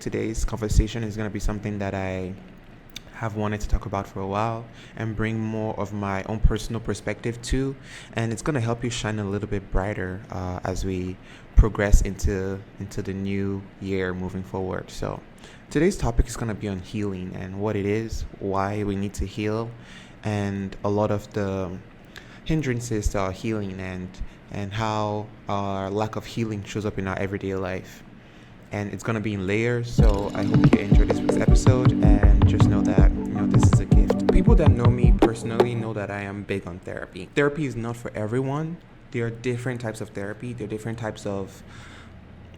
today's conversation is going to be something that I have wanted to talk about for a while and bring more of my own personal perspective to. And it's going to help you shine a little bit brighter as we progress into the new year moving forward. So today's topic is going to be on healing and what it is, why we need to heal, and a lot of the hindrances to our healing and how our lack of healing shows up in our everyday life. And it's gonna be in layers, so I hope you enjoy this week's episode and just know that this is a gift. People that know me personally know that I am big on therapy. Therapy is not for everyone. There are different types of therapy. There are different types of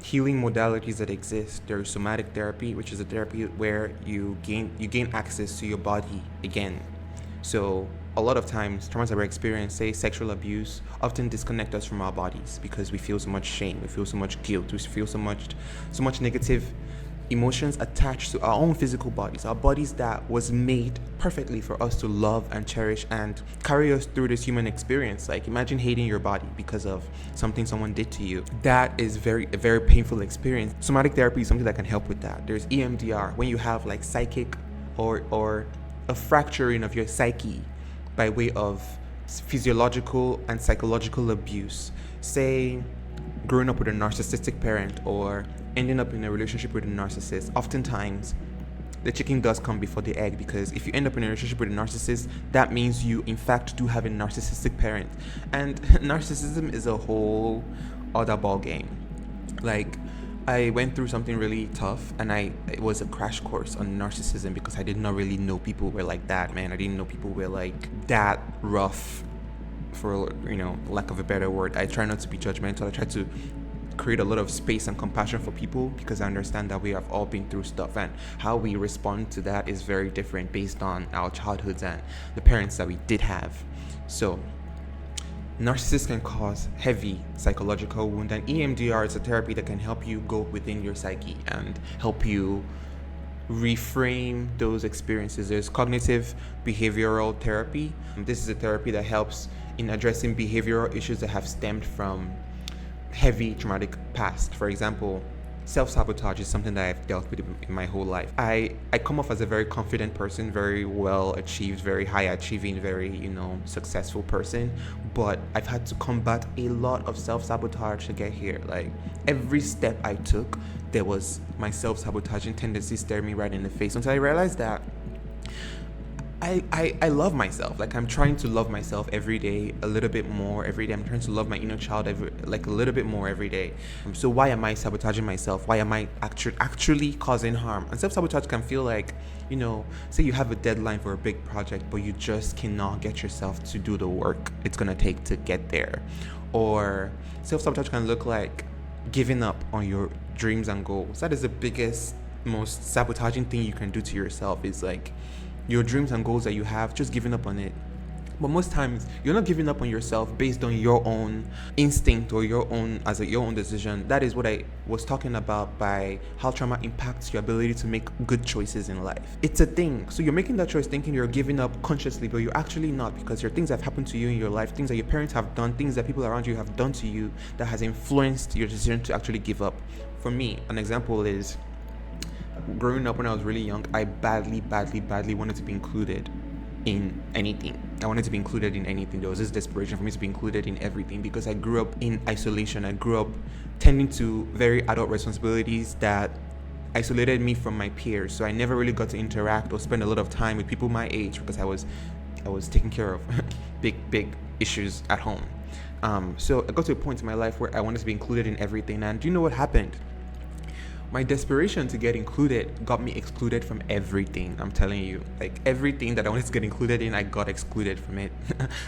healing modalities that exist. There is somatic therapy, which is a therapy where you gain access to your body again. So a lot of times, traumas that we experience, say sexual abuse, often disconnect us from our bodies because we feel so much shame, we feel so much guilt, we feel so much negative emotions attached to our own physical bodies, our bodies that was made perfectly for us to love and cherish and carry us through this human experience. Like, imagine hating your body because of something someone did to you. That is a very painful experience. Somatic therapy is something that can help with that. There's EMDR, when you have like psychic or a fracturing of your psyche by way of physiological and psychological abuse. Say, growing up with a narcissistic parent or ending up in a relationship with a narcissist. Oftentimes, the chicken does come before the egg, because if you end up in a relationship with a narcissist, that means you in fact do have a narcissistic parent. And narcissism is a whole other ball game. Like, I went through something really tough, and it was a crash course on narcissism because I did not really know people were like that, man. I didn't know people were like that rough, for lack of a better word. I try not to be judgmental. I try to create a lot of space and compassion for people because I understand that we have all been through stuff, and how we respond to that is very different based on our childhoods and the parents that we did have. So narcissists can cause heavy psychological wound, and EMDR is a therapy that can help you go within your psyche and help you reframe those experiences. There's cognitive behavioral therapy. This is a therapy that helps in addressing behavioral issues that have stemmed from heavy traumatic past. For example, self-sabotage is something that I've dealt with in my whole life. I come off as a very confident person, very well achieved, very high achieving, very, successful person. But I've had to combat a lot of self-sabotage to get here. Like, every step I took, there was my self-sabotaging tendency staring me right in the face, until I realized that I love myself. Like, I'm trying to love myself every day, a little bit more every day. I'm trying to love my inner child a little bit more every day. So why am I sabotaging myself? Why am I actually causing harm? And self-sabotage can feel like, say you have a deadline for a big project, but you just cannot get yourself to do the work it's gonna take to get there. Or self-sabotage can look like giving up on your dreams and goals. That is the biggest, most sabotaging thing you can do to yourself, is like your dreams and goals that you have, just giving up on it. But most times, you're not giving up on yourself based on your own instinct or your own decision. That is what I was talking about by how trauma impacts your ability to make good choices in life. It's a thing. So you're making that choice thinking you're giving up consciously, but you're actually not, because there are things that have happened to you in your life, things that your parents have done, things that people around you have done to you that has influenced your decision to actually give up. For me, an example is, growing up when I was really young, I badly wanted to be included in anything. I wanted to be included in anything. There was this desperation for me to be included in everything, because I grew up in isolation. I grew up tending to very adult responsibilities that isolated me from my peers. So I never really got to interact or spend a lot of time with people my age, because I was taking care of big issues at home. So I got to a point in my life where I wanted to be included in everything. And do you know what happened? My desperation to get included got me excluded from everything. I'm telling you, like, everything that I wanted to get included in, I got excluded from it.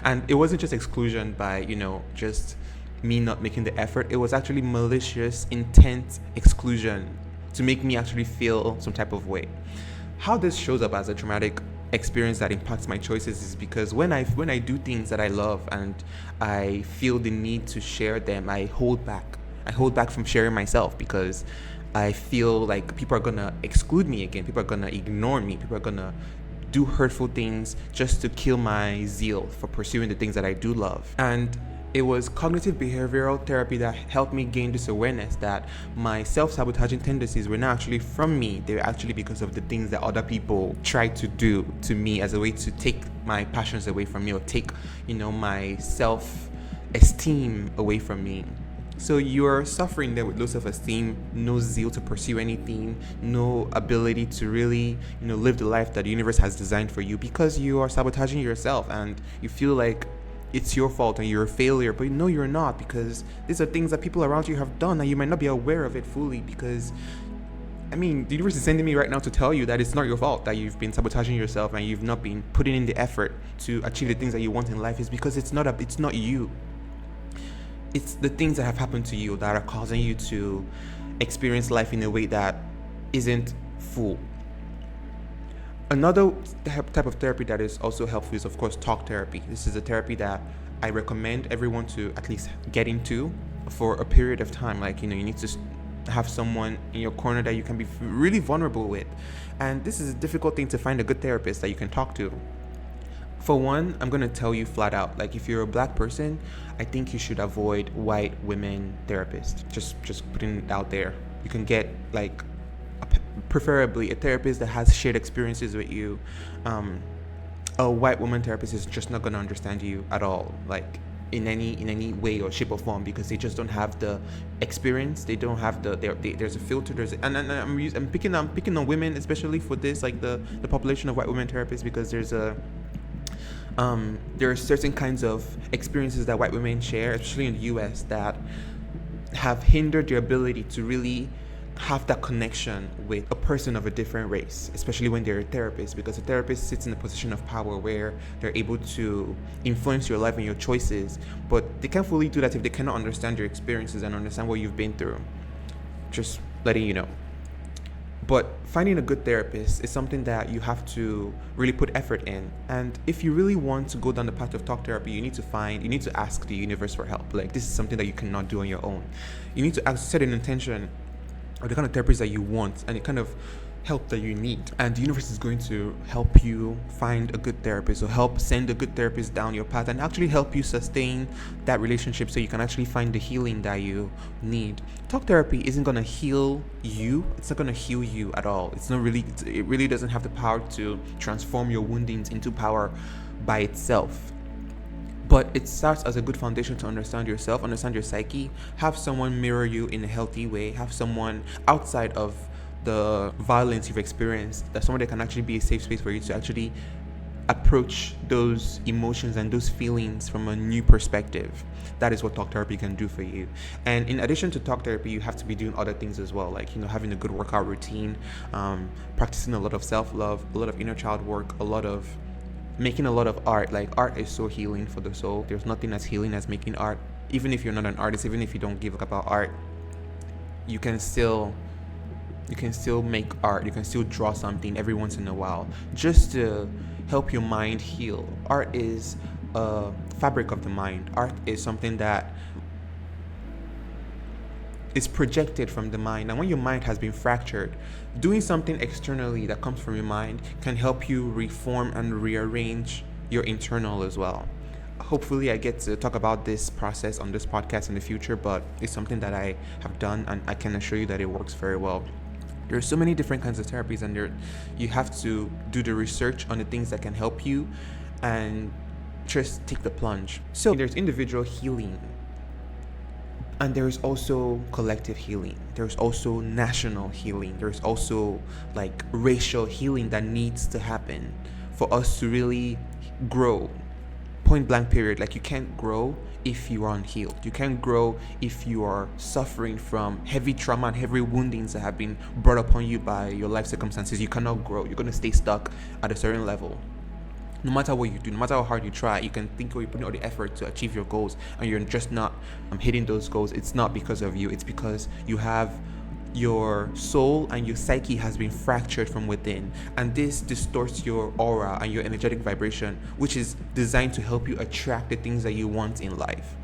And it wasn't just exclusion by, just me not making the effort. It was actually malicious, intent exclusion to make me actually feel some type of way. How this shows up as a traumatic experience that impacts my choices is because when I do things that I love and I feel the need to share them, I hold back. I hold back from sharing myself because I feel like people are gonna exclude me again. People are gonna ignore me. People are gonna do hurtful things just to kill my zeal for pursuing the things that I do love. And It was cognitive behavioral therapy that helped me gain this awareness that my self-sabotaging tendencies were not actually from me. They were actually because of the things that other people tried to do to me as a way to take my passions away from me, or take, my self-esteem away from me. So you're suffering there with low self-esteem, no zeal to pursue anything, no ability to really, live the life that the universe has designed for you, because you are sabotaging yourself and you feel like it's your fault and you're a failure. But no, you're not, because these are things that people around you have done and you might not be aware of it fully, because the universe is sending me right now to tell you that it's not your fault that you've been sabotaging yourself and you've not been putting in the effort to achieve the things that you want in life. Is because it's not you. It's the things that have happened to you that are causing you to experience life in a way that isn't full. Another type of therapy that is also helpful is, of course, talk therapy. This is a therapy that I recommend everyone to at least get into for a period of time. Like, you need to have someone in your corner that you can be really vulnerable with. And this is a difficult thing to find a good therapist that you can talk to. For one, I'm going to tell you flat out, like, if you're a black person, I think you should avoid white women therapists. Just putting it out there. You can get, like, preferably a therapist that has shared experiences with you. A white woman therapist is just not going to understand you at all, like, in any way or shape or form, because they just don't have the experience. They don't have there's a filter. I'm picking on women, especially for this, like the population of white women therapists, because there are certain kinds of experiences that white women share, especially in the US, that have hindered their ability to really have that connection with a person of a different race, especially when they're a therapist, because a therapist sits in a position of power where they're able to influence your life and your choices, but they can't fully do that if they cannot understand your experiences and understand what you've been through. Just letting you know. But finding a good therapist is something that you have to really put effort in. And if you really want to go down the path of talk therapy, you need to ask the universe for help. Like, this is something that you cannot do on your own. You need to set an intention or the kind of therapist that you want and the kind of help that you need. And the universe is going to help you find a good therapist, or help send a good therapist down your path and actually help you sustain that relationship so you can actually find the healing that you need. Talk therapy isn't going to heal you. It's not going to heal you at all. It really doesn't have the power to transform your woundings into power by itself. But it starts as a good foundation to understand yourself, understand your psyche, have someone mirror you in a healthy way, have someone outside of the violence you've experienced, that someone that can actually be a safe space for you to actually approach those emotions and those feelings from a new perspective. That is what talk therapy can do for you. And in addition to talk therapy, you have to be doing other things as well, like, having a good workout routine, practicing a lot of self-love, a lot of inner child work, making a lot of art. Like, art is so healing for the soul. There's nothing as healing as making art. Even if you're not an artist, even if you don't give about art, you can still make art. You can still draw something every once in a while, just to help your mind heal. Art is a fabric of the mind. Art is something that is projected from the mind, and when your mind has been fractured, doing something externally that comes from your mind can help you reform and rearrange your internal as well. Hopefully I get to talk about this process on this podcast in the future, but it's something that I have done and I can assure you that it works very well. There are so many different kinds of therapies, and you have to do the research on the things that can help you and just take the plunge. So there's individual healing, and there's also collective healing. There's also national healing. There's also, like, racial healing that needs to happen for us to really grow. Point blank period. Like, you can't grow if you are unhealed. You can't grow if you are suffering from heavy trauma and heavy woundings that have been brought upon you by your life circumstances. You cannot grow. You're going to stay stuck at a certain level. No matter what you do, no matter how hard you try, you can think you're putting all the effort to achieve your goals and you're just not hitting those goals. It's not because of you. It's because you have your soul and your psyche has been fractured from within, and this distorts your aura and your energetic vibration, which is designed to help you attract the things that you want in life.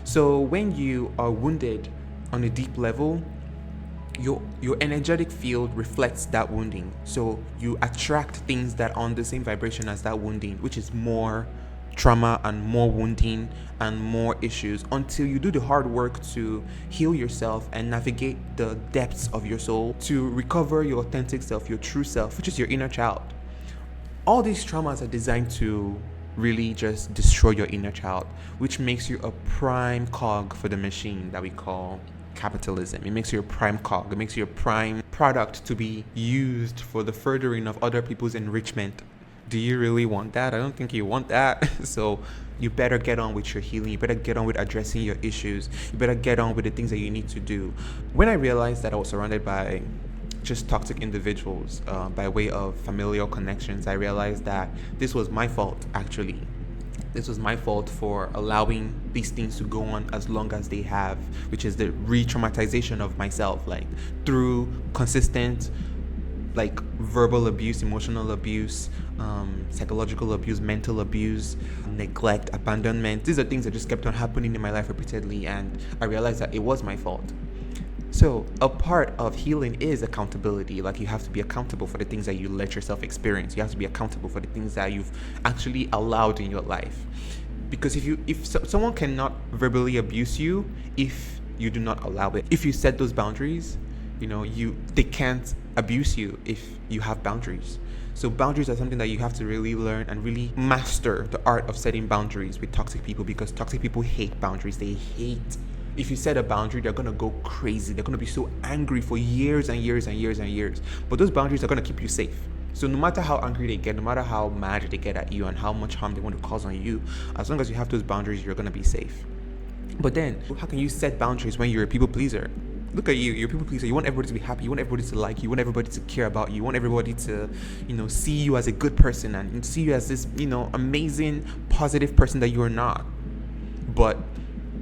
So when you are wounded on a deep level, your energetic field reflects that wounding, so you attract things that are on the same vibration as that wounding, which is more trauma and more wounding and more issues until you do the hard work to heal yourself and navigate the depths of your soul to recover your authentic self, your true self, which is your inner child. All these traumas are designed to really just destroy your inner child, which makes you a prime cog for the machine that we call capitalism. It makes you a prime cog. It makes you a prime product to be used for the furthering of other people's enrichment. Do you really want that? I don't think you want that. So you better get on with your healing. You better get on with addressing your issues. You better get on with the things that you need to do. When I realized that I was surrounded by just toxic individuals by way of familial connections, I realized that this was my fault, actually. This was my fault for allowing these things to go on as long as they have, which is the re-traumatization of myself, like through consistent, like verbal abuse, emotional abuse, psychological abuse, mental abuse, neglect, abandonment. These are things that just kept on happening in my life repeatedly, and I realized that it was my fault. So a part of healing is accountability. Like, you have to be accountable for the things that you let yourself experience. You have to be accountable for the things that you've actually allowed in your life. Because if someone cannot verbally abuse you if you do not allow it, if you set those boundaries, they can't abuse you if you have boundaries. So boundaries are something that you have to really learn and really master the art of setting boundaries with toxic people, because toxic people hate boundaries. They hate. If you set a boundary, they're going to go crazy. They're going to be so angry for years and years and years and years. But those boundaries are going to keep you safe. So no matter how angry they get, no matter how mad they get at you and how much harm they want to cause on you, as long as you have those boundaries, you're going to be safe. But then, how can you set boundaries when you're a people pleaser? Look at you, you're a people pleaser. You want everybody to be happy. You want everybody to like you. You want everybody to care about you. You want everybody to, see you as a good person and see you as this, amazing, positive person that you are not. But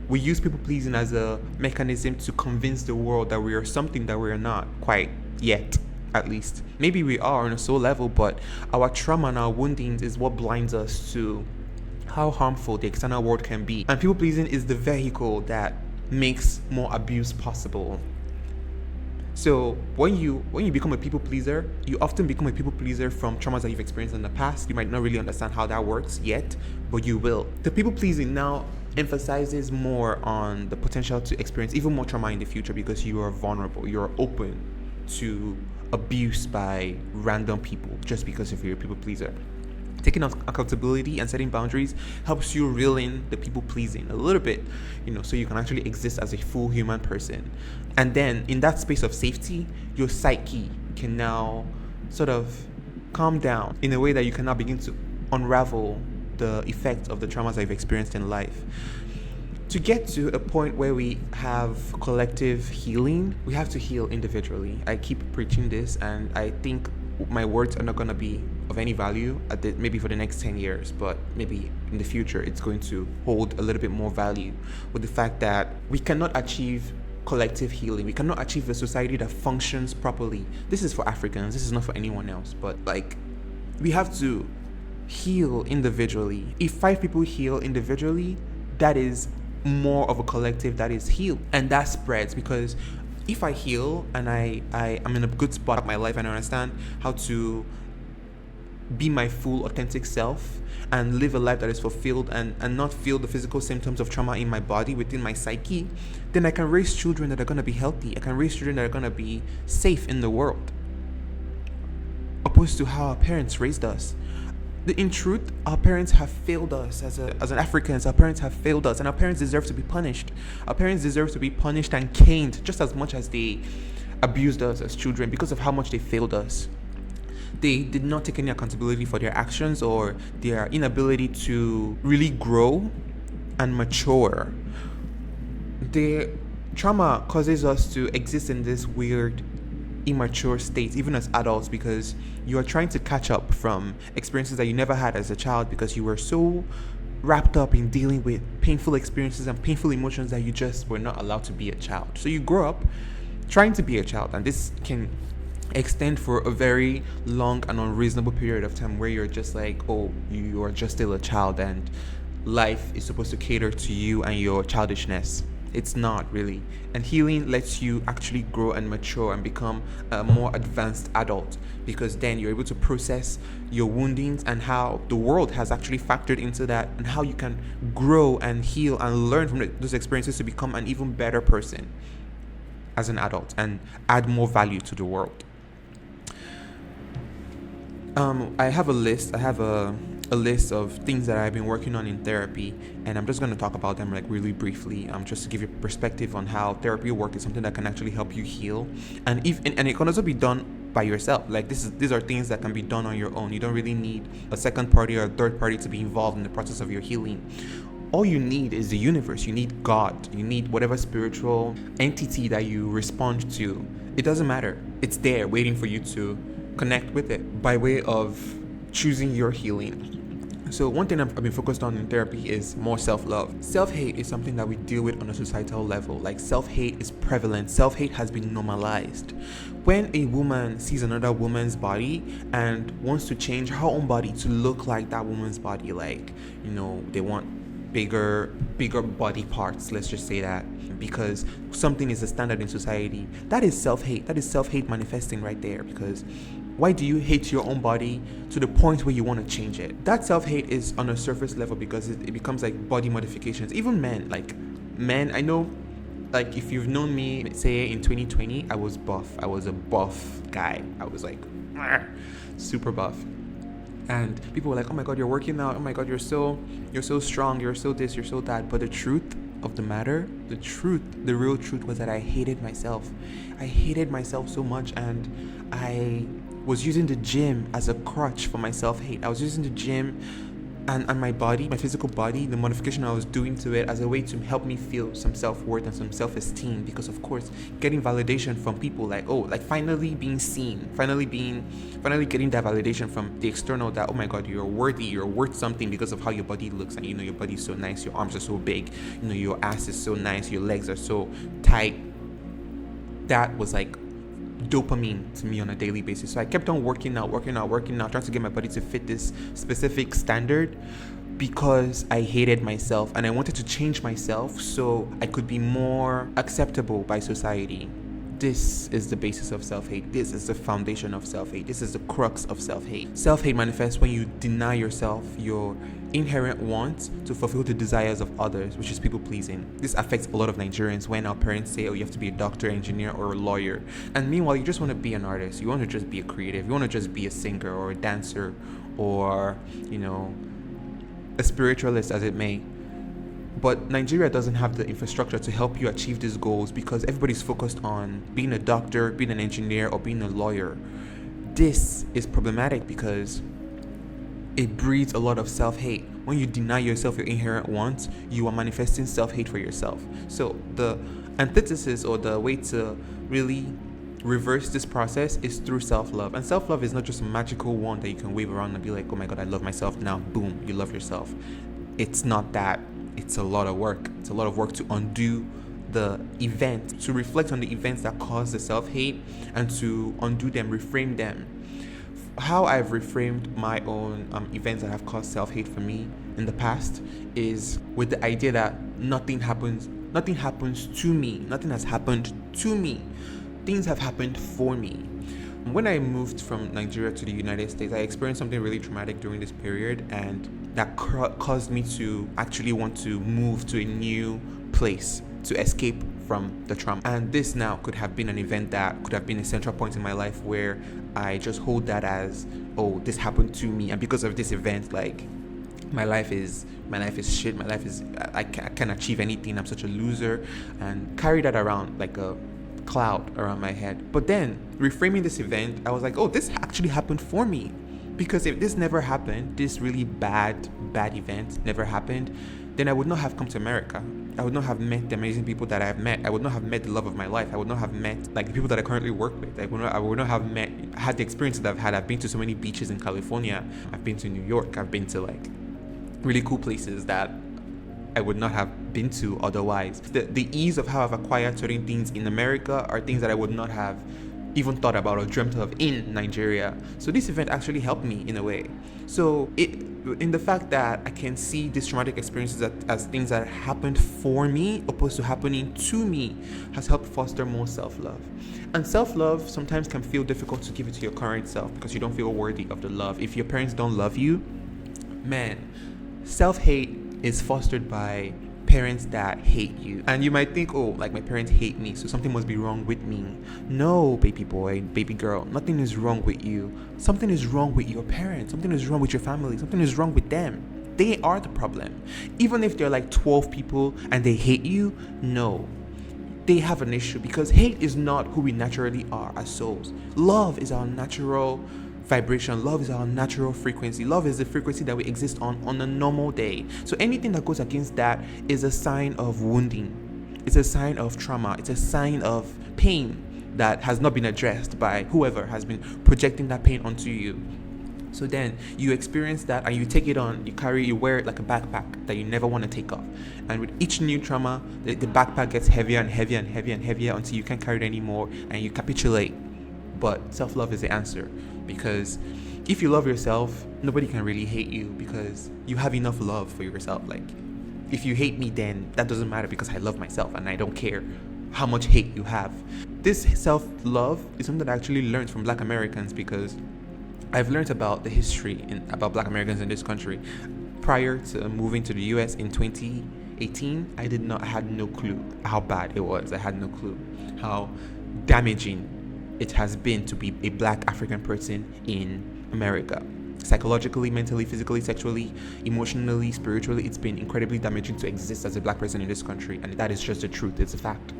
we use people pleasing as a mechanism to convince the world that we are something that we are not quite yet, at least. Maybe we are on a soul level, but our trauma and our woundings is what blinds us to how harmful the external world can be. And people pleasing is the vehicle that makes more abuse possible. So when you become a people pleaser, you often become a people pleaser from traumas that you've experienced in the past. You might not really understand how that works yet, but you will. The people pleasing now emphasizes more on the potential to experience even more trauma in the future, because you are vulnerable. You're open to abuse by random people just because of you're a people pleaser. Taking accountability and setting boundaries helps you reel in the people pleasing a little bit, so you can actually exist as a full human person. And then in that space of safety, your psyche can now sort of calm down in a way that you can now begin to unravel the effects of the traumas that you've experienced in life. To get to a point where we have collective healing, we have to heal individually. I keep preaching this, and I think my words are not going to be of any value maybe for the next 10 years, but maybe in the future it's going to hold a little bit more value, with the fact that we cannot achieve collective healing. We cannot achieve a society that functions properly. This is for Africans. This is not for anyone else. But we have to heal individually. If 5 people heal individually, that is more of a collective that is healed, and that spreads. Because if I heal and I am in a good spot of my life and I understand how to be my full authentic self and live a life that is fulfilled and not feel the physical symptoms of trauma in my body, within my psyche, then I can raise children that are going to be healthy. I can raise children that are going to be safe in the world, opposed to how our parents raised us. In truth, our parents have failed us as an Africans. Our parents have failed us, and our parents deserve to be punished. Our parents deserve to be punished and caned just as much as they abused us as children, because of how much they failed us. They did not take any accountability for their actions or their inability to really grow and mature. The trauma causes us to exist in this weird, immature state, even as adults, because you are trying to catch up from experiences that you never had as a child, because you were so wrapped up in dealing with painful experiences and painful emotions that you just were not allowed to be a child. So you grow up trying to be a child, and this can extend for a very long and unreasonable period of time, where you're just like, oh, you are just still a child, and life is supposed to cater to you and your childishness. It's not really. And healing lets you actually grow and mature and become a more advanced adult, because then you're able to process your woundings and how the world has actually factored into that, and how you can grow and heal and learn from those experiences to become an even better person as an adult and add more value to the world. I have a list. I have a list of things that I've been working on in therapy, and I'm just going to talk about them like really briefly, just to give you perspective on how therapy work is something that can actually help you heal, and it can also be done by yourself. Like these are things that can be done on your own. You don't really need a second party or a third party to be involved in the process of your healing. All you need is the universe. You need God. You need whatever spiritual entity that you respond to. It doesn't matter. It's there waiting for you to connect with it by way of choosing your healing. So one thing I've been focused on in therapy is more self-love. Self-hate is something that we deal with on a societal level. Like self-hate is prevalent. Self-hate has been normalized. When a woman sees another woman's body and wants to change her own body to look like that woman's body, like, they want bigger body parts, let's just say that, because something is a standard in society. That is self-hate. That is self-hate manifesting right there, because why do you hate your own body to the point where you want to change it? That self-hate is on a surface level because it becomes like body modifications. Even men, I know, like if you've known me, say in 2020, I was buff. I was a buff guy. I was like super buff. And people were like, oh my God, you're working out. Oh my God, you're so strong. You're so this, you're so that. But the truth of the matter, the real truth was that I hated myself. I hated myself so much, and I was using the gym as a crutch for my self-hate. I was using the gym and my body, my physical body, the modification I was doing to it as a way to help me feel some self-worth and some self-esteem, because of course getting validation from people, like finally being seen, finally getting that validation from the external, that oh my God, you're worthy, you're worth something because of how your body looks, and your body's so nice, your arms are so big, your ass is so nice, your legs are so tight. That was like dopamine to me on a daily basis. So I kept on working out, trying to get my body to fit this specific standard, because I hated myself and I wanted to change myself so I could be more acceptable by society. This is the basis of self-hate. This is the foundation of self-hate. This is the crux of self-hate. Self-hate manifests when you deny yourself your inherent want to fulfill the desires of others, which is people-pleasing. This affects a lot of Nigerians when our parents say, oh, you have to be a doctor, engineer, or a lawyer. And meanwhile, you just want to be an artist. You want to just be a creative. You want to just be a singer or a dancer or, a spiritualist, as it may. But Nigeria doesn't have the infrastructure to help you achieve these goals, because everybody's focused on being a doctor, being an engineer, or being a lawyer. This is problematic because it breeds a lot of self-hate. When you deny yourself your inherent wants, you are manifesting self-hate for yourself. So the antithesis, or the way to really reverse this process, is through self-love. And self-love is not just a magical wand that you can wave around and be like, oh my God, I love myself now, boom, you love yourself. It's not that. It's a lot of work. It's a lot of work to undo the event, to reflect on the events that cause the self-hate, and to undo them, reframe them. How I've reframed my own events that have caused self-hate for me in the past is with the idea that nothing happens to me. Nothing has happened to me. Things have happened for me. When I moved from Nigeria to the United States, I experienced something really traumatic during this period, and that caused me to actually want to move to a new place to escape from the trauma. And this now could have been an event that could have been a central point in my life where I just hold that as, oh, this happened to me, and because of this event, like, my life is shit. My life is, I can't achieve anything. I'm such a loser, and carry that around like a cloud around my head. But then reframing this event, I was like, oh, this actually happened for me, because if this never happened, this really bad event never happened, then I would not have come to America. I would not have met the amazing people that I have met. I would not have met the love of my life. I would not have met like the people that I currently work with. I would not have had the experiences that I've had. I've been to so many beaches in California. I've been to New York. I've been to like really cool places that I would not have been to otherwise. The ease of how I've acquired certain things in America are things that I would not have even thought about or dreamt of in Nigeria. So this event actually helped me in a way. So in the fact that I can see these traumatic experiences as things that happened for me opposed to happening to me has helped foster more self-love. And self-love sometimes can feel difficult to give it to your current self because you don't feel worthy of the love. If your parents don't love you, man, self-hate is fostered by parents that hate you. And you might think, oh, like my parents hate me, so something must be wrong with me. No, baby boy, baby girl, nothing is wrong with you. Something is wrong with your parents. Something is wrong with your family. Something is wrong with them. They are the problem. Even if they're like 12 people and they hate you, no. They have an issue because hate is not who we naturally are as souls. Love is our natural vibration. Love is our natural frequency. Love is the frequency that we exist on a normal day. So anything that goes against that is a sign of wounding. It's a sign of trauma. It's a sign of pain that has not been addressed by whoever has been projecting that pain onto you. So then you experience that and you take it on, you wear it like a backpack that you never want to take off. And with each new trauma, the backpack gets heavier and heavier and heavier and heavier until you can't carry it anymore and you capitulate. But self-love is the answer, because if you love yourself, nobody can really hate you because you have enough love for yourself. Like, if you hate me, then that doesn't matter because I love myself and I don't care how much hate you have. This self-love is something that I actually learned from Black Americans because I've learned about the history about Black Americans in this country. Prior to moving to the US in 2018, I had no clue how bad it was. I had no clue how damaging it has been to be a Black African person in America. Psychologically, mentally, physically, sexually, emotionally, spiritually, it's been incredibly damaging to exist as a Black person in this country, and that is just the truth. It's a fact.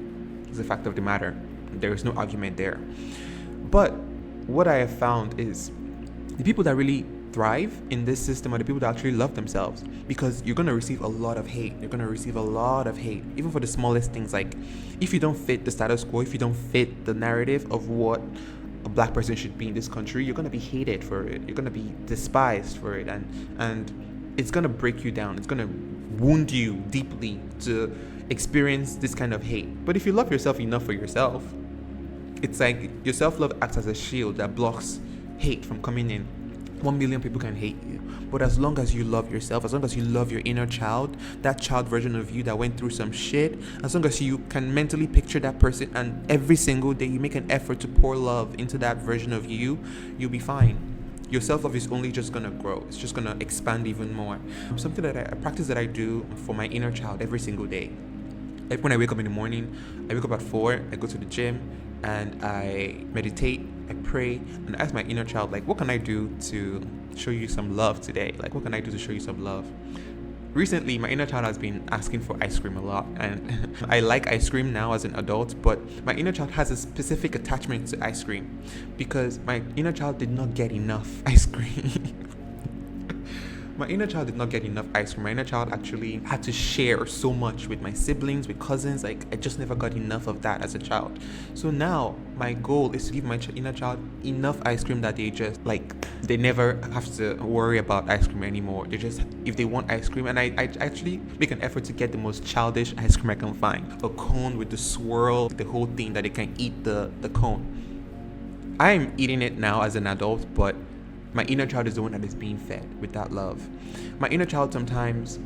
It's a fact of the matter. There is no argument there. But what I have found is the people that really thrive in this system are the people that actually love themselves, because you're going to receive a lot of hate. You're going to receive a lot of hate, even for the smallest things. Like, if you don't fit the status quo, if you don't fit the narrative of what a Black person should be in this country, you're going to be hated for it. You're going to be despised for it, and it's going to break you down. It's going to wound you deeply to experience this kind of hate. But if you love yourself enough for yourself, it's like your self-love acts as a shield that blocks hate from coming in. 1 million people can hate you, but as long as you love yourself, as long as you love your inner child, that child version of you that went through some shit, as long as you can mentally picture that person and every single day you make an effort to pour love into that version of you, you'll be fine. Your self-love is only just gonna grow. It's just gonna expand even more. Something that a practice that I do for my inner child every single day. Like when I wake up in the morning, I wake up at 4, I go to the gym and I meditate, I pray, and I ask my inner child, like, what can I do to show you some love today? Like, what can I do to show you some love? Recently, my inner child has been asking for ice cream a lot, and I like ice cream now as an adult, but my inner child has a specific attachment to ice cream because my inner child did not get enough ice cream. My inner child did not get enough ice cream. My inner child actually had to share so much with my siblings, with cousins. Like, I just never got enough of that as a child. So now my goal is to give my inner child enough ice cream that they never have to worry about ice cream anymore. They just, if they want ice cream, and I actually make an effort to get the most childish ice cream I can find. A cone with the swirl, the whole thing, that they can eat the cone. I am eating it now as an adult, but my inner child is the one that is being fed with that love. My inner child sometimes